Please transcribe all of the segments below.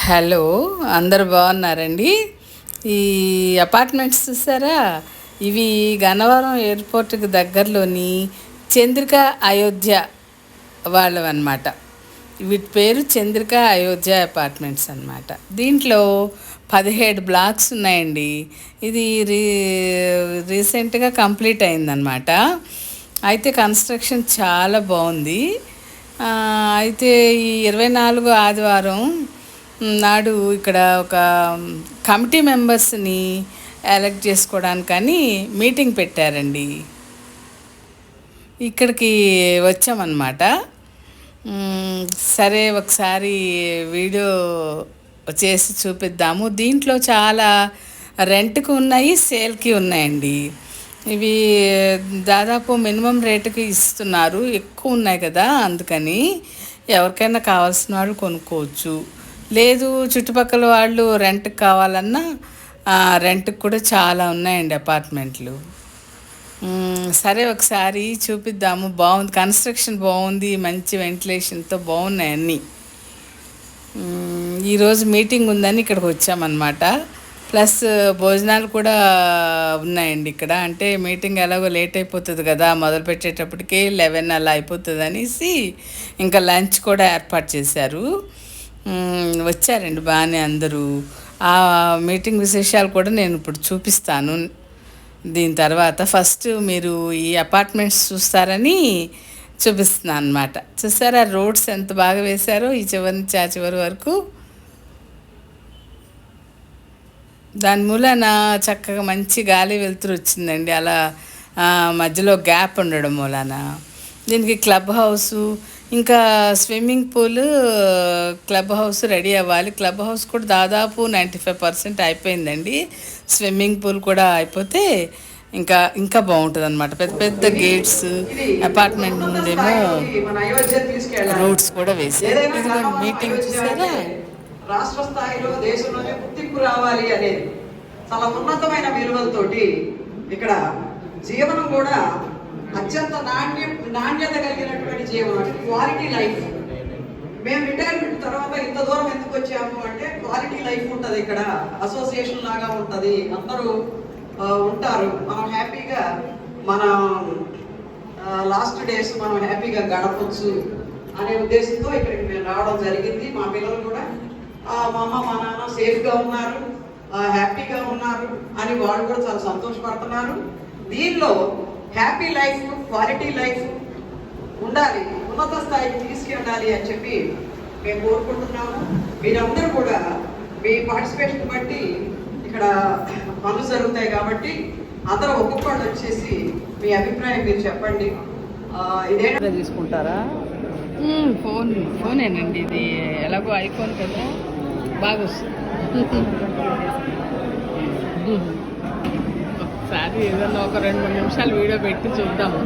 Hello, అందరు బాగున్నారండి? ఈ అపార్ట్మెంట్స్ చూసారా? ఇవి గన్నవరం ఎయిర్పోర్ట్కి దగ్గరలోని చంద్రిక అయోధ్య వాళ్ళవన్నమాట. వీటి పేరు చంద్రిక అయోధ్య అపార్ట్మెంట్స్ అన్నమాట. దీంట్లో 17 బ్లాక్స్ ఉన్నాయండి. ఇది రీసెంట్గా కంప్లీట్ అయిందనమాట. అయితే కన్స్ట్రక్షన్ చాలా బాగుంది. అయితే ఈ 24 ఆదివారం నాడు ఇక్కడ ఒక కమిటీ మెంబర్స్ని ఎలక్ట్ చేసుకోవడానికని మీటింగ్ పెట్టారండి. ఇక్కడికి వచ్చామన్నమాట. సరే ఒకసారి వీడియో చేసి చూపిద్దాము. దీంట్లో చాలా రెంట్కి ఉన్నాయి, సేల్కి ఉన్నాయండి. ఇవి దాదాపు మినిమం రేటుకి ఇస్తున్నారు, ఎక్కువ ఉన్నాయి కదా, అందుకని ఎవరికైనా కావాల్సిన వాళ్ళు కొనుక్కోవచ్చు. లేదు చుట్టుపక్కల వాళ్ళు రెంట్కి కావాలన్నా రెంట్కి కూడా చాలా ఉన్నాయండి అపార్ట్మెంట్లు. సరే ఒకసారి చూపిద్దాము. బాగుంది, కన్స్ట్రక్షన్ బాగుంది, మంచి వెంటిలేషన్తో బాగున్నాయి అన్నీ. ఈరోజు మీటింగ్ ఉందని ఇక్కడికి వచ్చామన్నమాట. ప్లస్ భోజనాలు కూడా ఉన్నాయండి ఇక్కడ. అంటే మీటింగ్ ఎలాగో లేట్ అయిపోతుంది కదా, మొదలు పెట్టేటప్పటికే 11 అలా అయిపోతుంది అనేసి ఇంకా లంచ్ కూడా ఏర్పాటు చేశారు. వచ్చారండి బాగానే అందరూ. ఆ మీటింగ్ విశేషాలు కూడా నేను ఇప్పుడు చూపిస్తాను. దీని తర్వాత ఫస్ట్ మీరు ఈ అపార్ట్మెంట్స్ చూస్తారని చూపిస్తున్నాను అనమాట. చూసారా రోడ్స్ ఎంత బాగా వేశారో, ఈ చివరి నుంచి ఆ చివరి వరకు. దాని మూలన చక్కగా మంచి గాలి వెలుతురు వచ్చిందండి. అలా మధ్యలో గ్యాప్ ఉండడం మూలన. దీనికి క్లబ్ హౌసు, ఇంకా swimming pool, club house ready అవ్వాలి. క్లబ్ హౌస్ కూడా దాదాపు 95% అయిపోయిందండి. స్విమ్మింగ్ పూల్ కూడా అయిపోతే ఇంకా ఇంకా బాగుంటుంది అనమాట. పెద్ద పెద్ద గేట్స్, అపార్ట్మెంట్ ముందేమో రోడ్స్ కూడా వేసారు. ఇది మీటింగ్ చూసారా? రాష్ట్ర స్థాయిలో దేశంలోనే గుర్తింపు రావాలి అనేది చాలా ఉన్నతమైన విలువలతోటి ఇక్కడ జీవనం కూడా అత్యంత నాణ్యత కలిగినటువంటి జీవనం, అంటే క్వాలిటీ లైఫ్. మేము రిటైర్మెంట్ తర్వాత ఇంత దూరం ఎందుకు వచ్చాము అంటే క్వాలిటీ లైఫ్ ఉంటుంది ఇక్కడ, అసోసియేషన్ లాగా ఉంటుంది, అందరూ ఉంటారు, మనం హ్యాపీగా మన లాస్ట్ డేస్ మనం హ్యాపీగా గడపచ్చు అనే ఉద్దేశంతో ఇక్కడికి మేము రావడం జరిగింది. మా పిల్లలు కూడా మా అమ్మ మా నాన్న సేఫ్గా ఉన్నారు, హ్యాపీగా ఉన్నారు అని వాళ్ళు కూడా చాలా సంతోషపడుతున్నారు. దీనిలో హ్యాపీ లైఫ్, క్వాలిటీ లైఫ్ ఉండాలి, ఉన్నత స్థాయికి తీసుకెళ్ళాలి అని చెప్పి మేము కోరుకుంటున్నాము. మీరందరూ కూడా మీ పార్టిసిపేషన్ బట్టి ఇక్కడ పనులు జరుగుతాయి కాబట్టి అందరూ ఒక్కొక్కళ్ళు వచ్చేసి మీ అభిప్రాయం మీరు చెప్పండి. ఇదేనా తీసుకుంటారా? ఫోనేనండి ఇది, ఎలాగో ఐఫోన్ కదా, బాగా వస్తుంది. ఒకసారి ఏదన్నా ఒక 2-3 నిమిషాలు వీడియో పెట్టి చూద్దాము.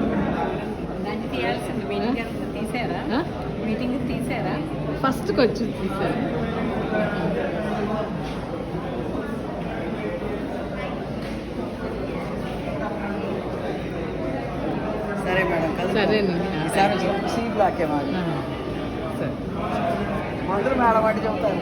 మీటింగ్ తీసారా? ఫస్ట్కి వచ్చి తీసారు. సరే మేడం, సరేనండి. సి బ్లాక్ సరే మందులు మేడం అంటే చెప్తారు.